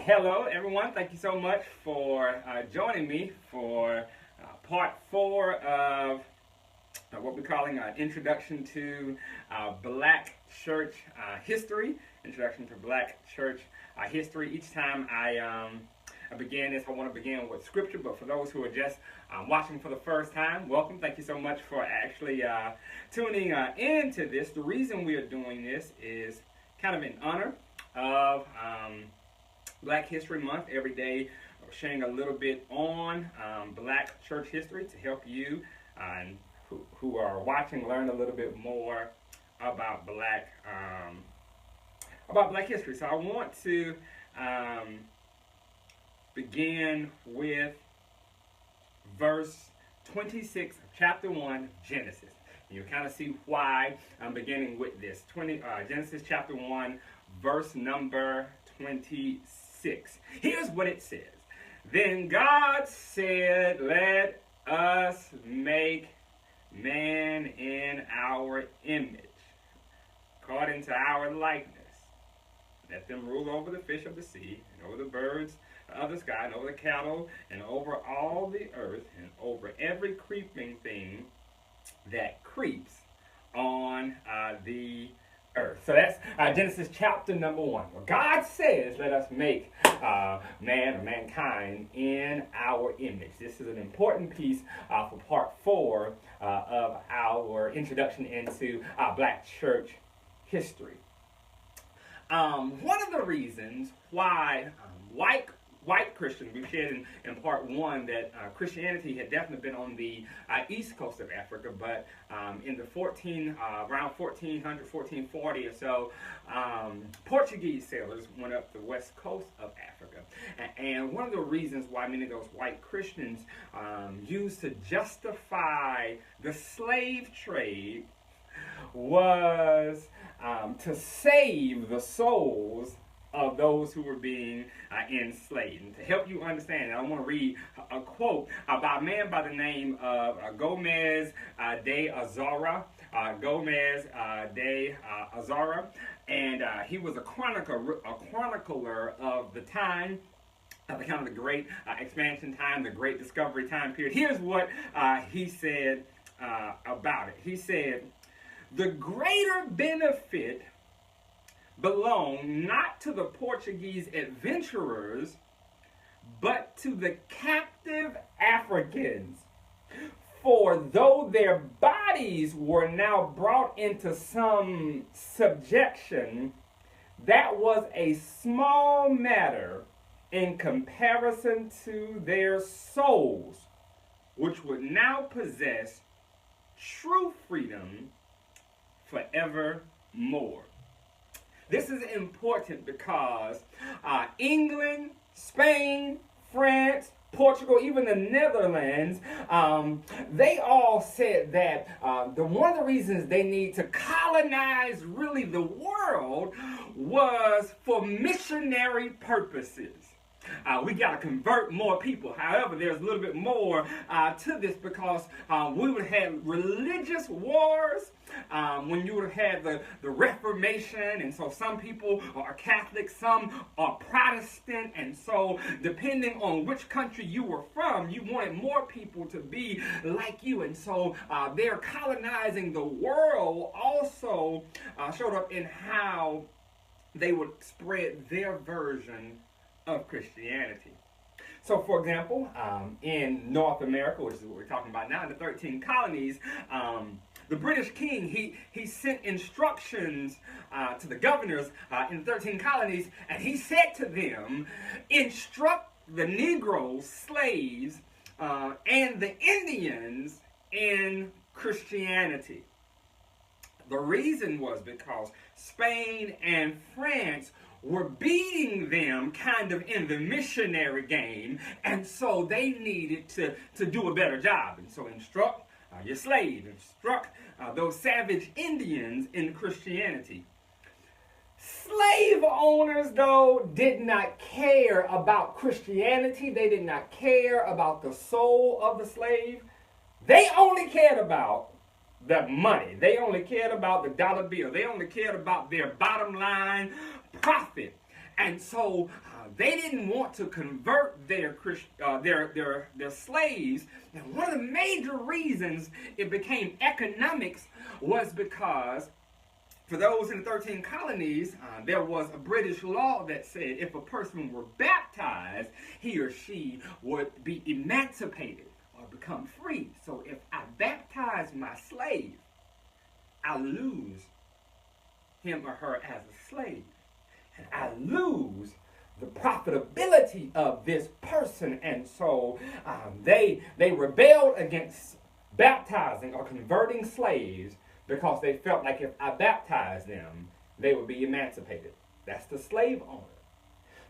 Hello, everyone. Thank you so much for joining me for part 4 of what we're calling an Introduction to Black Church History. Introduction to Black Church History. Each time I begin this, I want to begin with scripture, but for those who are just watching for the first time, welcome. Thank you so much for actually tuning into this. The reason we are doing this is kind of in honor of Black History Month. Every day we're sharing a little bit on Black church history to help you who are watching learn a little bit more about Black history. So I want to begin with verse 26 of chapter 1, Genesis. And you'll kind of see why I'm beginning with this. Genesis chapter 1, verse number 26. Here's what it says. Then God said, "Let us make man in our image, according to our likeness. Let them rule over the fish of the sea, and over the birds of the sky, and over the cattle, and over all the earth, and over every creeping thing that creeps on the earth." So that's Genesis chapter number 1. Where God says, let us make man or mankind in our image. This is an important piece for part 4 of our introduction into Black church history. One of the reasons why white Christians, we shared in part 1 that Christianity had definitely been on the east coast of Africa, but in the around 1400, 1440 or so, Portuguese sailors went up the west coast of Africa. And one of the reasons why many of those white Christians used to justify the slave trade was to save the souls of those who were being enslaved. And to help you understand, I want to read a quote by a man by the name of Gomez de Azara. And he was a chronicler of the time, of the kind of the great expansion time, the great discovery time period. Here's what he said about it. He said, "The greater benefit belong not to the Portuguese adventurers, but to the captive Africans. For though their bodies were now brought into some subjection, that was a small matter in comparison to their souls, which would now possess true freedom forevermore." This is important because England, Spain, France, Portugal, even the Netherlands, they all said that one of the reasons they need to colonize really the world was for missionary purposes. We got to convert more people. However, there's a little bit more to this because we would have religious wars when you would have had the Reformation, and so some people are Catholic, some are Protestant, and so depending on which country you were from, you wanted more people to be like you, and so their colonizing the world also showed up in how they would spread their version of Christianity. So, for example, in North America, which is what we're talking about now, in the 13 colonies, the British king, he sent instructions to the governors in the 13 colonies, and he said to them, instruct the Negroes, slaves, and the Indians in Christianity. The reason was because Spain and France were beating them kind of in the missionary game, and so they needed to do a better job. And so instruct your slaves, instruct those savage Indians in Christianity. Slave owners, though, did not care about Christianity. They did not care about the soul of the slave. They only cared about the money. They only cared about the dollar bill. They only cared about their bottom line profit. And so they didn't want to convert their slaves. And one of the major reasons it became economics was because for those in the 13 colonies, there was a British law that said if a person were baptized, he or she would be emancipated or become free. So if I baptize my slave, I lose him or her as a slave. And I lose the profitability of this person. And so they rebelled against baptizing or converting slaves because they felt like if I baptized them, they would be emancipated. That's the slave owner.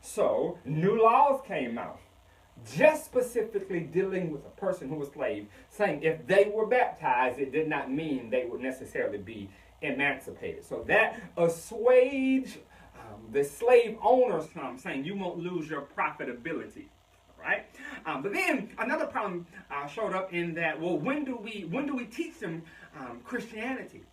So new laws came out, just specifically dealing with a person who was a slave, saying if they were baptized, it did not mean they would necessarily be emancipated. So that assuaged the slave owners from saying you won't lose your profitability. Right? But then another problem showed up in that, well, when do we teach them Christianity?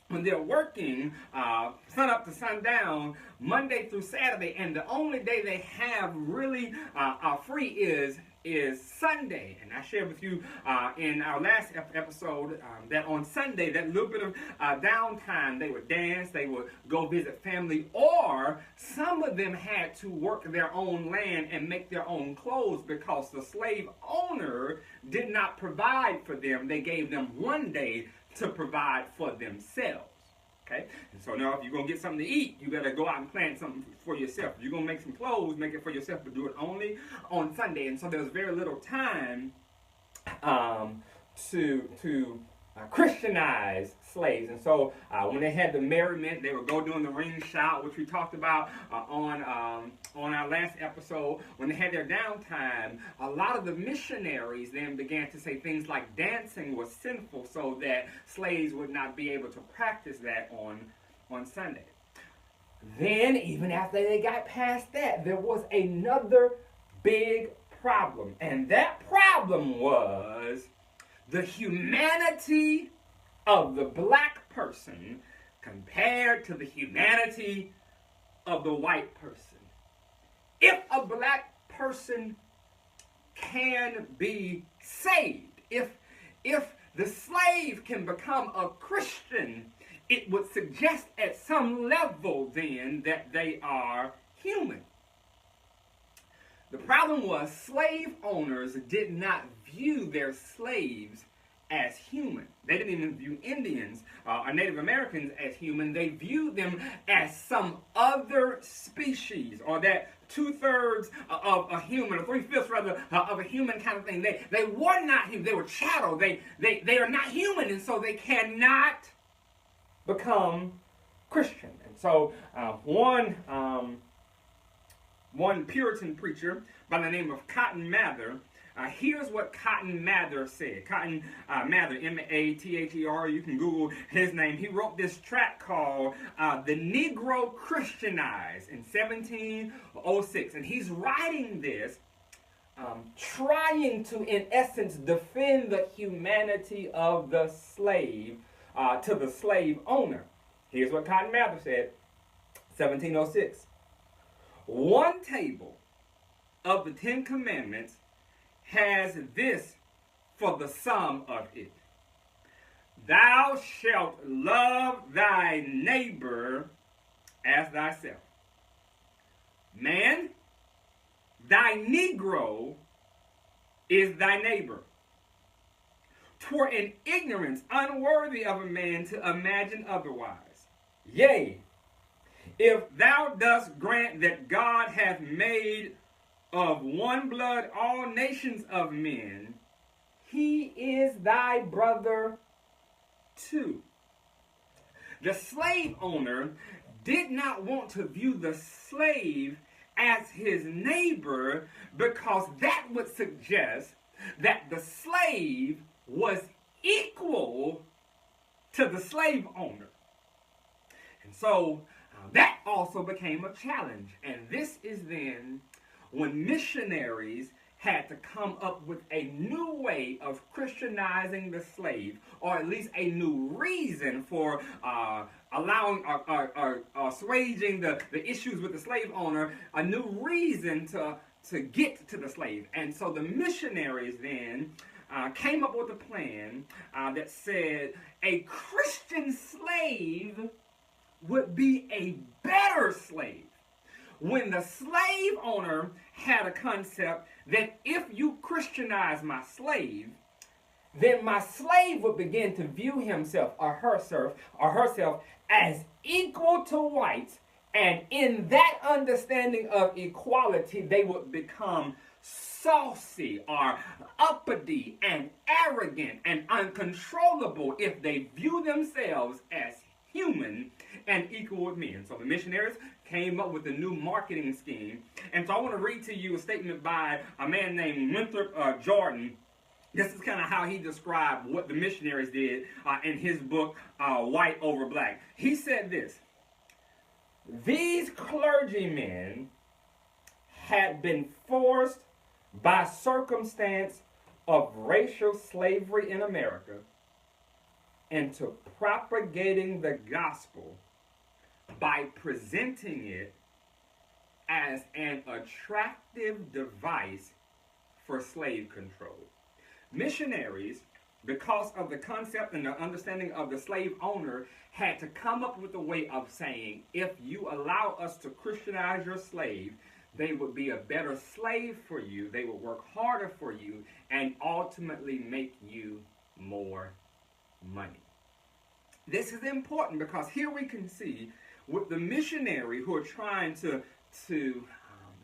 When they're working sun up to sundown, Monday through Saturday, and the only day they have really free is Sunday. And I shared with you in our last episode that on Sunday, that little bit of downtime, they would dance, they would go visit family, or some of them had to work their own land and make their own clothes because the slave owner did not provide for them. They gave them one day to provide for themselves. Okay? And so now if you're going to get something to eat, you better go out and plant something for yourself. If you're going to make some clothes, make it for yourself, but do it only on Sunday. And so there was very little time to Christianize slaves. And so when they had the merriment, they would go doing the ring shout, which we talked about on our last episode. When they had their downtime, a lot of the missionaries then began to say things like dancing was sinful, so that slaves would not be able to practice that on Sunday. Then, even after they got past that, there was another big problem. And that problem was the humanity of the black person compared to the humanity of the white person. If a black person can be saved, if the slave can become a Christian, it would suggest at some level then that they are human. The problem was slave owners did not view their slaves as human. They didn't even view Indians or Native Americans as human. They viewed them as some other species, or that 2/3 of a human, or 3/5 rather, of a human kind of thing. They were not human. They were chattel. They are not human, and so they cannot become Christian. And so one Puritan preacher by the name of Cotton Mather, here's what Cotton Mather said. Cotton Mather, M-A-T-H-E-R, you can Google his name. He wrote this tract called The Negro Christianized in 1706. And he's writing this trying to, in essence, defend the humanity of the slave to the slave owner. Here's what Cotton Mather said, 1706. One table of the 10 Commandments has this for the sum of it: thou shalt love thy neighbor as thyself. Man, thy Negro is thy neighbor. 'Twere an ignorance unworthy of a man to imagine otherwise. Yea, if thou dost grant that God hath made of one blood all nations of men, he is thy brother too. The slave owner did not want to view the slave as his neighbor because that would suggest that the slave was equal to the slave owner. And so that also became a challenge. And this is then when missionaries had to come up with a new way of Christianizing the slave, or at least a new reason for allowing or assuaging the issues with the slave owner, a new reason to get to the slave. And so the missionaries then came up with a plan that said a Christian slave would be a better slave. When the slave owner had a concept that if you Christianize my slave, then my slave would begin to view himself or herself as equal to whites, and in that understanding of equality, they would become saucy or uppity and arrogant and uncontrollable if they view themselves as human and equal with men. So the missionaries came up with a new marketing scheme. And so I want to read to you a statement by a man named Winthrop Jordan. This is kind of how he described what the missionaries did in his book, White Over Black. He said this: these clergymen had been forced by circumstance of racial slavery in America into propagating the gospel by presenting it as an attractive device for slave control. Missionaries, because of the concept and the understanding of the slave owner, had to come up with a way of saying, if you allow us to Christianize your slave, they would be a better slave for you, they would work harder for you, and ultimately make you more money. This is important because here we can see with the missionary who are trying to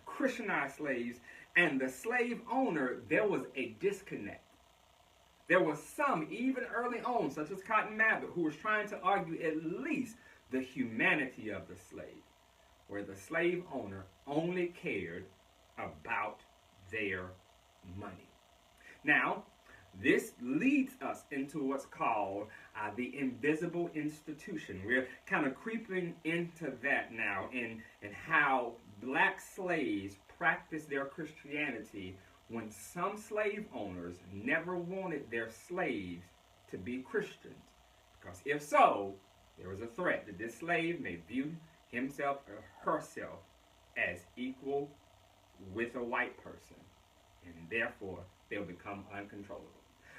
Christianize slaves and the slave owner, there was a disconnect. There was some, even early on, such as Cotton Mather, who was trying to argue at least the humanity of the slave, where the slave owner only cared about their money. Now, this leads us into what's called the invisible institution. We're kind of creeping into that now in how black slaves practice their Christianity when some slave owners never wanted their slaves to be Christians. Because if so, there was a threat that this slave may view himself or herself as equal with a white person, and therefore they'll become uncontrollable.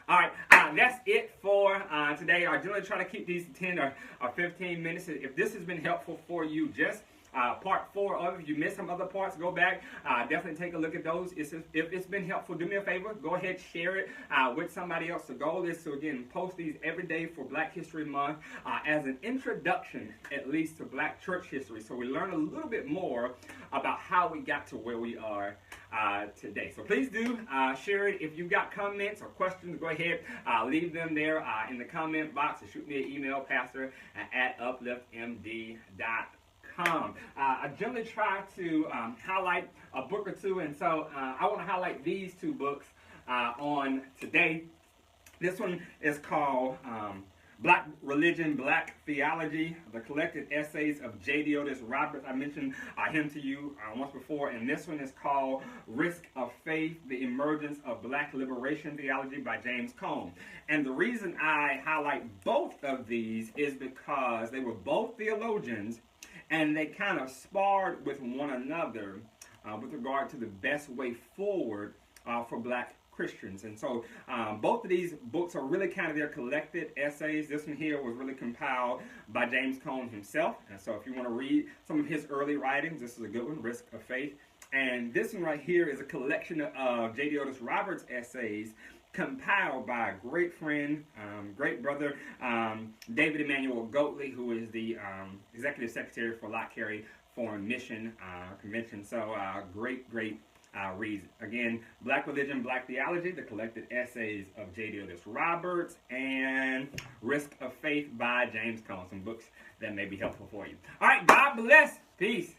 All right, that's it for today. I generally try to keep these 10 or 15 minutes. If this has been helpful for you, just part 4 of it. If you missed some other parts, go back. Definitely take a look at those. If it's been helpful, do me a favor. Go ahead, share it with somebody else. The goal is to, again, post these every day for Black History Month as an introduction, at least, to Black church history. So we learn a little bit more about how we got to where we are today. So please do share it. If you've got comments or questions, go ahead, leave them there in the comment box, or shoot me an email, pastor@upliftmd.com. I generally try to highlight a book or two, and so I want to highlight these 2 books on today. This one is called Black Religion, Black Theology, the collected essays of J.D. Otis Roberts. I mentioned him to you once before, and this one is called Risk of Faith, the Emergence of Black Liberation Theology by James Cone. And the reason I highlight both of these is because they were both theologians, and they kind of sparred with one another with regard to the best way forward for Black Christians. And so both of these books are really kind of their collected essays. This one here was really compiled by James Cone himself. And so if you want to read some of his early writings, this is a good one, Risk of Faith. And this one right here is a collection of J.D. Otis Roberts' essays compiled by a great friend, great brother, David Emmanuel Goatley, who is the Executive Secretary for Lot Carey Foreign Mission Convention. So great reads. Again, Black Religion, Black Theology, the collected essays of J.D. Otis Roberts, and Risk of Faith by James Cone. Some books that may be helpful for you. All right, God bless. Peace.